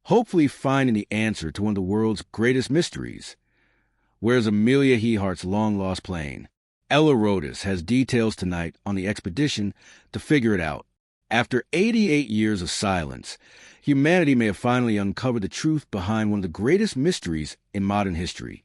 hopefully finding the answer to one of the world's greatest mysteries. Where's Amelia Earhart's long-lost plane? Ella Rodas has details tonight on the expedition to figure it out. After 88 years of silence, humanity may have finally uncovered the truth behind one of the greatest mysteries in modern history,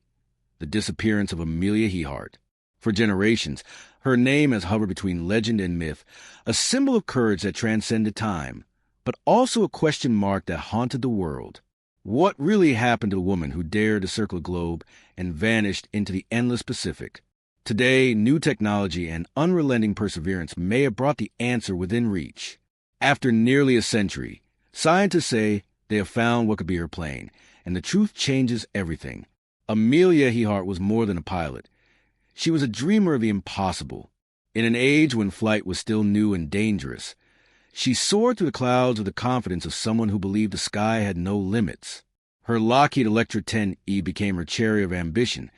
the disappearance of Amelia Earhart. For generations, her name has hovered between legend and myth, a symbol of courage that transcended time, but also a question mark that haunted the world. What really happened to the woman who dared to circle the globe and vanished into the endless Pacific? Today, new technology and unrelenting perseverance may have brought the answer within reach. After nearly a century, scientists say they have found what could be her plane, and the truth changes everything. Amelia Earhart was more than a pilot. She was a dreamer of the impossible. In an age when flight was still new and dangerous, she soared through the clouds with the confidence of someone who believed the sky had no limits. Her Lockheed Electra 10E became her chariot of ambition,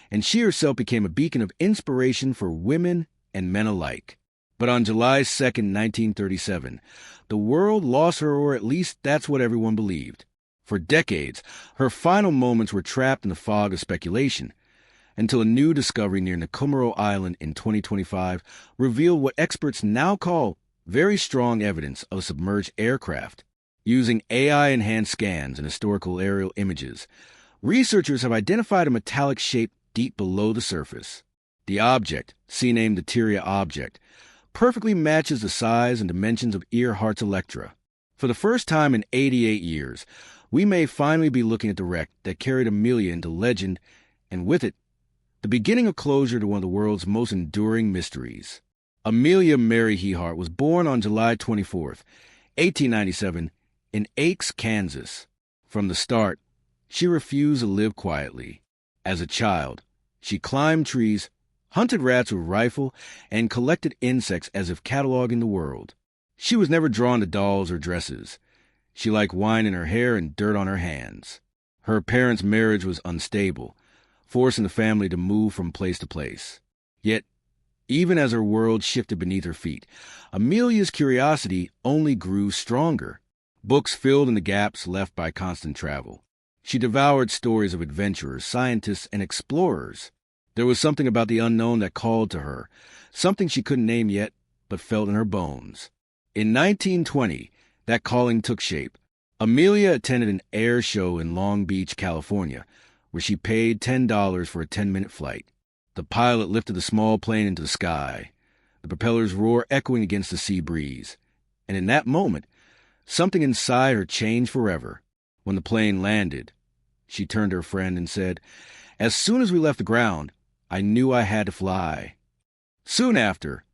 and she herself became a beacon of inspiration for women and men alike. But on July 2nd, 1937, the world lost her, or at least that's what everyone believed. For decades, her final moments were trapped in the fog of speculation, until a new discovery near Nkomoro Island in 2025 revealed what experts now call very strong evidence of a submerged aircraft. Using AI-enhanced scans and historical aerial images, researchers have identified a metallic shape deep below the surface. The object, C-named the Tyria object, perfectly matches the size and dimensions of Earhart's Electra. For the first time in 88 years, we may finally be looking at the wreck that carried Amelia into legend, and with it, the beginning of closure to one of the world's most enduring mysteries. Amelia Mary Earhart was born on July 24th, 1897, in Aix, Kansas. From the start, she refused to live quietly. As a child, she climbed trees, hunted rats with a rifle, and collected insects as if cataloging the world. She was never drawn to dolls or dresses. She liked wine in her hair and dirt on her hands. Her parents' marriage was unstable, forcing the family to move from place to place. Yet, even as her world shifted beneath her feet, Amelia's curiosity only grew stronger. Books filled in the gaps left by constant travel. She devoured stories of adventurers, scientists, and explorers. There was something about the unknown that called to her, something she couldn't name yet, but felt in her bones. In 1920, that calling took shape. Amelia attended an air show in Long Beach, California, where she paid $10 for a 10-minute flight. The pilot lifted the small plane into the sky, the propeller's roar echoing against the sea breeze. And in that moment, something inside her changed forever. When the plane landed, she turned to her friend and said, "As soon as we left the ground, I knew I had to fly." Soon after,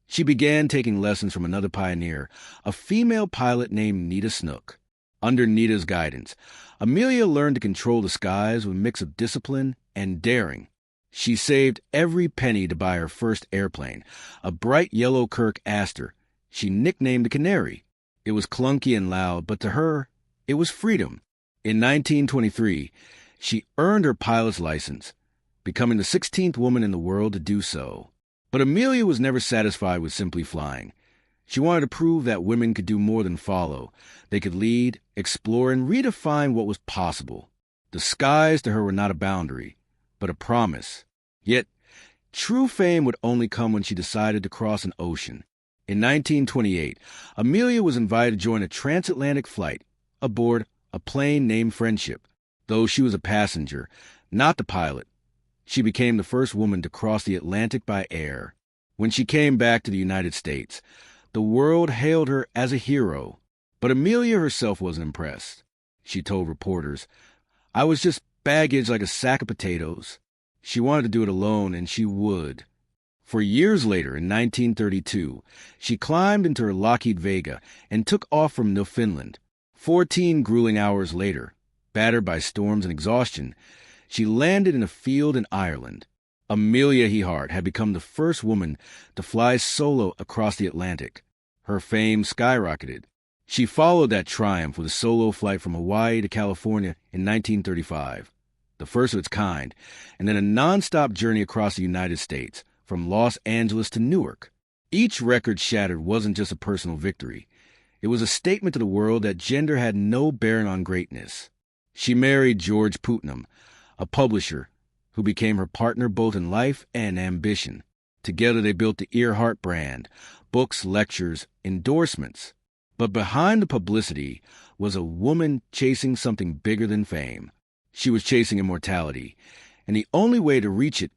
she began taking lessons from another pioneer, a female pilot named Nita Snook. Under Nita's guidance, Amelia learned to control the skies with a mix of discipline and daring. She saved every penny to buy her first airplane, a bright yellow Kirk Aster she nicknamed the Canary. It was clunky and loud, but to her, it was freedom. In 1923, she earned her pilot's license, becoming the 16th woman in the world to do so. But Amelia was never satisfied with simply flying. She wanted to prove that women could do more than follow. They could lead, explore, and redefine what was possible. The skies to her were not a boundary, but a promise. Yet, true fame would only come when she decided to cross an ocean. In 1928, Amelia was invited to join a transatlantic flight aboard a plane named Friendship. Though she was a passenger, not the pilot, she became the first woman to cross the Atlantic by air. When she came back to the United States, the world hailed her as a hero. But Amelia herself wasn't impressed. She told reporters, "I was just baggage like a sack of potatoes." She wanted to do it alone, and she would. For years later, in 1932, she climbed into her Lockheed Vega and took off from Newfoundland. 14 grueling hours later, battered by storms and exhaustion, she landed in a field in Ireland. Amelia Earhart had become the first woman to fly solo across the Atlantic. Her fame skyrocketed. She followed that triumph with a solo flight from Hawaii to California in 1935, the first of its kind, and then a nonstop journey across the United States, from Los Angeles to Newark. Each record shattered wasn't just a personal victory. It was a statement to the world that gender had no bearing on greatness. She married George Putnam, a publisher, who became her partner both in life and ambition. Together they built the Earhart brand, books, lectures, endorsements. But behind the publicity was a woman chasing something bigger than fame. She was chasing immortality, and the only way to reach it,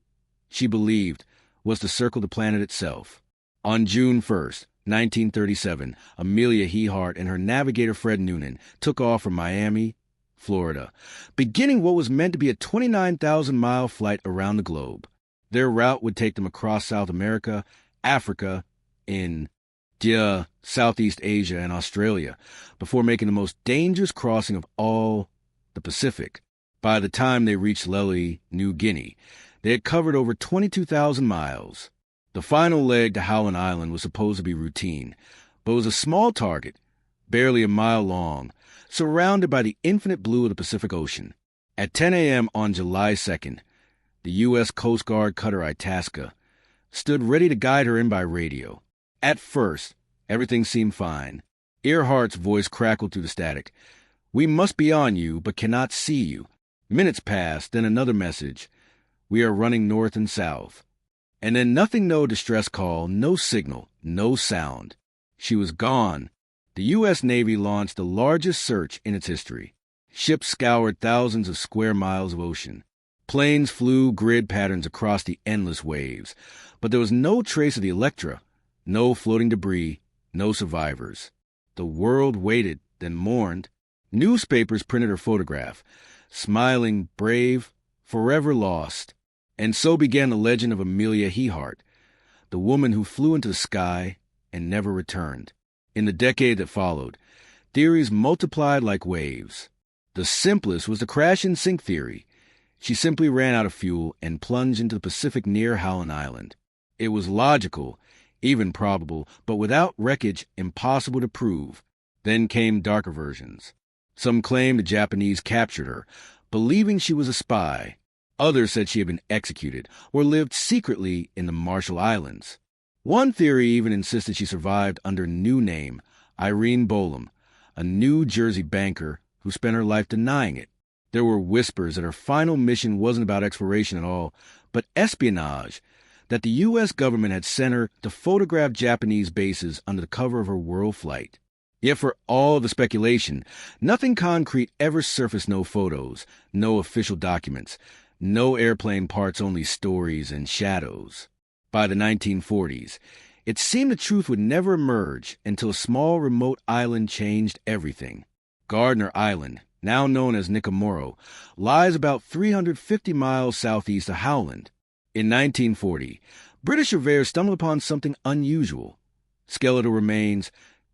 she believed, was to circle the planet itself. On June 1st, 1937, Amelia Earhart and her navigator Fred Noonan took off from Miami, Florida, beginning what was meant to be a 29,000-mile flight around the globe. Their route would take them across South America, Africa, India, Southeast Asia, and Australia, before making the most dangerous crossing of all, the Pacific. By the time they reached Lely, New Guinea, they had covered over 22,000 miles. The final leg to Howland Island was supposed to be routine, but was a small target, barely a mile long, surrounded by the infinite blue of the Pacific Ocean. At 10 a.m. on July 2nd, the U.S. Coast Guard cutter Itasca stood ready to guide her in by radio. At first, everything seemed fine. Earhart's voice crackled through the static. "We must be on you, but cannot see you." Minutes passed, then another message. "We are running north and south." And then nothing, no distress call, no signal, no sound. She was gone. The U.S. Navy launched the largest search in its history. Ships scoured thousands of square miles of ocean. Planes flew grid patterns across the endless waves. But there was no trace of the Electra, no floating debris, no survivors. The world waited, then mourned. Newspapers printed her photograph, smiling, brave, forever lost. And so began the legend of Amelia Earhart, the woman who flew into the sky and never returned. In the decade that followed, theories multiplied like waves. The simplest was the crash and sink theory. She simply ran out of fuel and plunged into the Pacific near Howland Island. It was logical, even probable, but without wreckage, impossible to prove. Then came darker versions. Some claimed the Japanese captured her, believing she was a spy. Others said she had been executed or lived secretly in the Marshall Islands. One theory even insisted she survived under a new name, Irene Bolam, a New Jersey banker who spent her life denying it. There were whispers that her final mission wasn't about exploration at all, but espionage, that the U.S. government had sent her to photograph Japanese bases under the cover of her world flight. Yet for all the speculation, nothing concrete ever surfaced. No photos, no official documents, no airplane parts, only stories and shadows. By the 1940s, it seemed the truth would never emerge until a small remote island changed everything. Gardner Island, now known as Nikomoro, lies about 350 miles southeast of Howland. In 1940, British surveyors stumbled upon something unusual. Skeletal remains,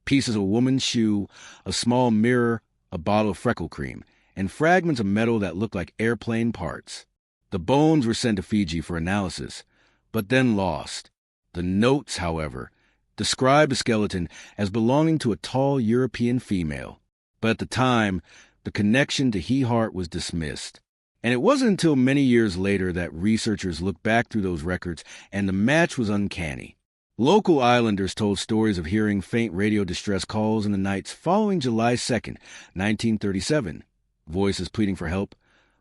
pieces of a woman's shoe, a small mirror, a bottle of freckle cream, and fragments of metal that looked like airplane parts. The bones were sent to Fiji for analysis, but then lost. The notes, however, described the skeleton as belonging to a tall European female. But at the time, the connection to Earhart was dismissed. And it wasn't until many years later that researchers looked back through those records and the match was uncanny. Local islanders told stories of hearing faint radio distress calls in the nights following July 2nd, 1937. Voices pleading for help.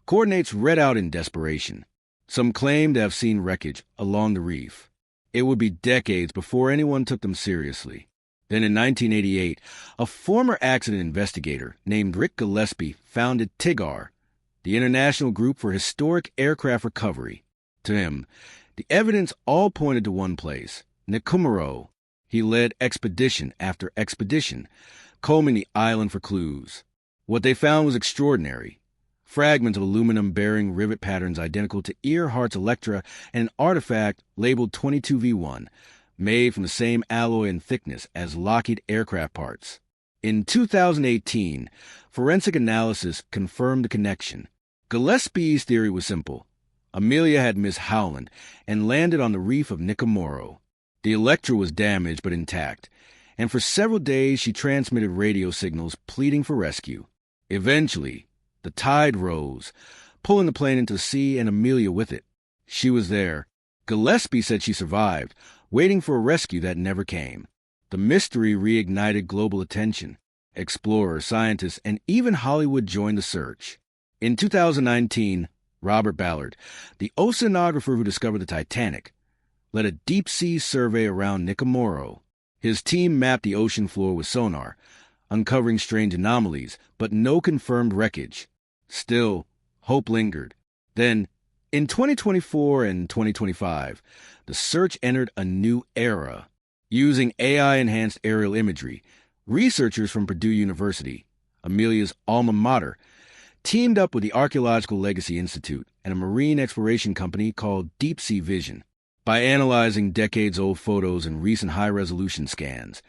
Coordinates read out in desperation. Some claimed to have seen wreckage along the reef. It would be decades before anyone took them seriously. Then in 1988, a former accident investigator named Rick Gillespie founded TIGAR, the International Group for Historic Aircraft Recovery. To him, the evidence all pointed to one place, Nikomoro. He led expedition after expedition, combing the island for clues. What they found was extraordinary. Fragments of aluminum bearing rivet patterns identical to Earhart's Electra and an artifact labeled 22V1, made from the same alloy and thickness as Lockheed aircraft parts. In 2018, forensic analysis confirmed the connection. Gillespie's theory was simple. Amelia had missed Howland and landed on the reef of Nikomoro. The Electra was damaged but intact, and for several days she transmitted radio signals pleading for rescue. Eventually, the tide rose, pulling the plane into the sea and Amelia with it. She was there. Gillespie said she survived, waiting for a rescue that never came. The mystery reignited global attention. Explorers, scientists, and even Hollywood joined the search. In 2019, Robert Ballard, the oceanographer who discovered the Titanic, led a deep-sea survey around Nikomoro. His team mapped the ocean floor with sonar, uncovering strange anomalies, but no confirmed wreckage. Still, hope lingered. Then, in 2024 and 2025, the search entered a new era. Using AI-enhanced aerial imagery, researchers from Purdue University, Amelia's alma mater, teamed up with the Archaeological Legacy Institute and a marine exploration company called Deep Sea Vision. By analyzing decades-old photos and recent high-resolution scans,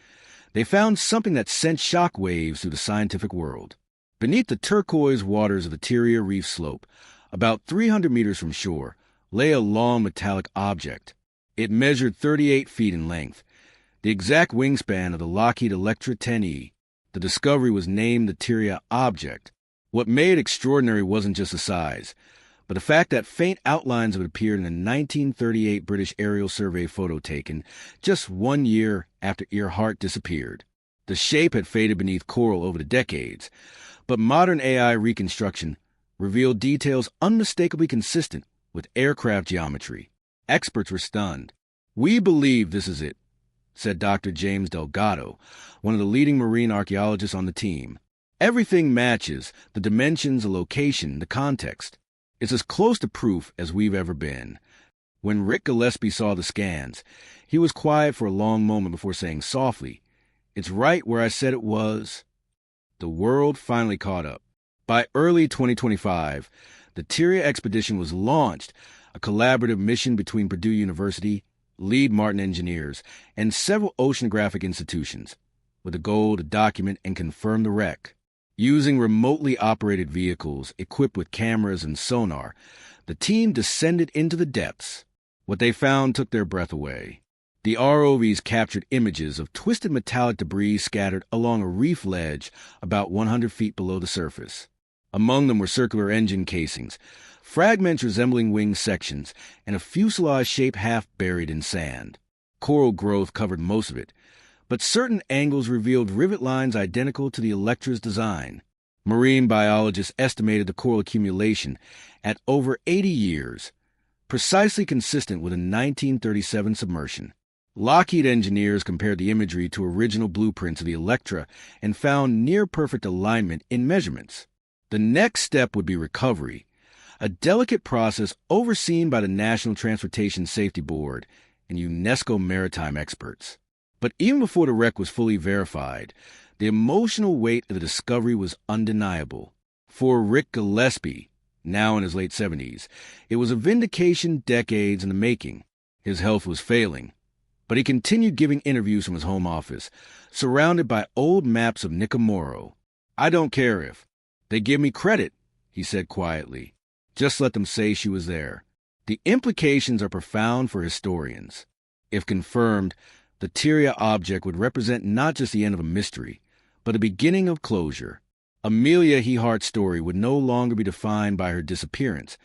they found something that sent shockwaves through the scientific world. Beneath the turquoise waters of the Tyria Reef Slope, about 300 meters from shore, lay a long metallic object. It measured 38 feet in length, the exact wingspan of the Lockheed Electra 10E. The discovery was named the Tyria Object. What made it extraordinary wasn't just the size, but the fact that faint outlines of it appeared in a 1938 British aerial survey photo taken just 1 year after Earhart disappeared. The shape had faded beneath coral over the decades, but modern AI reconstruction revealed details unmistakably consistent with aircraft geometry. Experts were stunned. "We believe this is it," said Dr. James Delgado, one of the leading marine archaeologists on the team. "Everything matches: the dimensions, the location, the context. It's as close to proof as we've ever been." When Rick Gillespie saw the scans, he was quiet for a long moment before saying softly, "It's right where I said it was." The world finally caught up. By early 2025, the Tyria expedition was launched, a collaborative mission between Purdue University, Lead Martin engineers, and several oceanographic institutions, with a goal to document and confirm the wreck. Using remotely operated vehicles equipped with cameras and sonar, the team descended into the depths. What they found took their breath away. The ROVs captured images of twisted metallic debris scattered along a reef ledge about 100 feet below the surface. Among them were circular engine casings, fragments resembling wing sections, and a fuselage shape half buried in sand. Coral growth covered most of it, but certain angles revealed rivet lines identical to the Electra's design. Marine biologists estimated the coral accumulation at over 80 years, precisely consistent with a 1937 submersion. Lockheed engineers compared the imagery to original blueprints of the Electra and found near-perfect alignment in measurements. The next step would be recovery, a delicate process overseen by the National Transportation Safety Board and UNESCO maritime experts. But even before the wreck was fully verified, the emotional weight of the discovery was undeniable. For Rick Gillespie, now in his late 70s, it was a vindication decades in the making. His health was failing, but he continued giving interviews from his home office, surrounded by old maps of Nikomoro. "I don't care if they give me credit," he said quietly. "Just let them say she was there." The implications are profound for historians. If confirmed, the Tyria object would represent not just the end of a mystery, but a beginning of closure. Amelia Earhart's story would no longer be defined by her disappearance,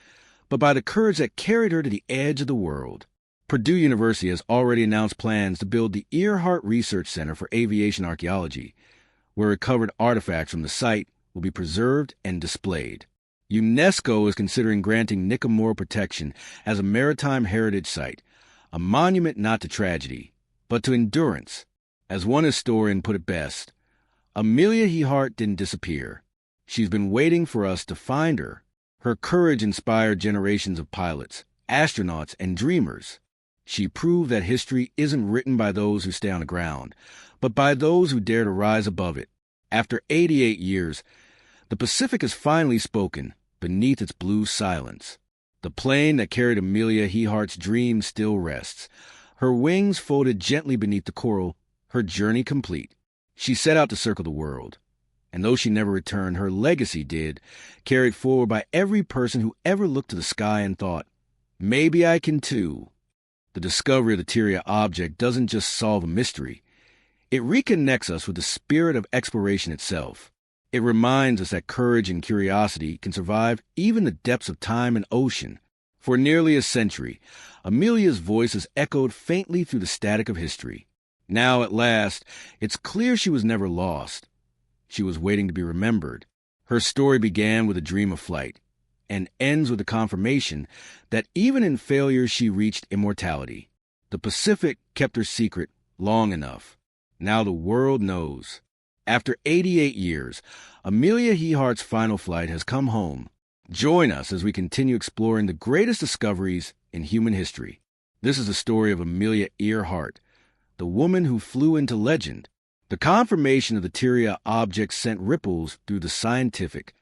but by the courage that carried her to the edge of the world. Purdue University has already announced plans to build the Earhart Research Center for Aviation Archaeology, where recovered artifacts from the site will be preserved and displayed. UNESCO is considering granting Nikomoro protection as a maritime heritage site, a monument not to tragedy, but to endurance. As one historian put it best, Amelia Earhart didn't disappear. She's been waiting for us to find her. Her courage inspired generations of pilots, astronauts, and dreamers. She proved that history isn't written by those who stay on the ground, but by those who dare to rise above it. After 88 years, the Pacific has finally spoken beneath its blue silence. The plane that carried Amelia Earhart's dream still rests, her wings folded gently beneath the coral, her journey complete. She set out to circle the world, and though she never returned, her legacy did, carried forward by every person who ever looked to the sky and thought, "Maybe I can too." The discovery of the Tyria object doesn't just solve a mystery. It reconnects us with the spirit of exploration itself. It reminds us that courage and curiosity can survive even the depths of time and ocean. For nearly a century, Amelia's voice has echoed faintly through the static of history. Now, at last, it's clear she was never lost. She was waiting to be remembered. Her story began with a dream of flight and ends with the confirmation that even in failure she reached immortality. The Pacific kept her secret long enough. Now the world knows. After 88 years, Amelia Earhart's final flight has come home. Join us as we continue exploring the greatest discoveries in human history. This is the story of Amelia Earhart, the woman who flew into legend. The confirmation of the Tyria object sent ripples through the scientific,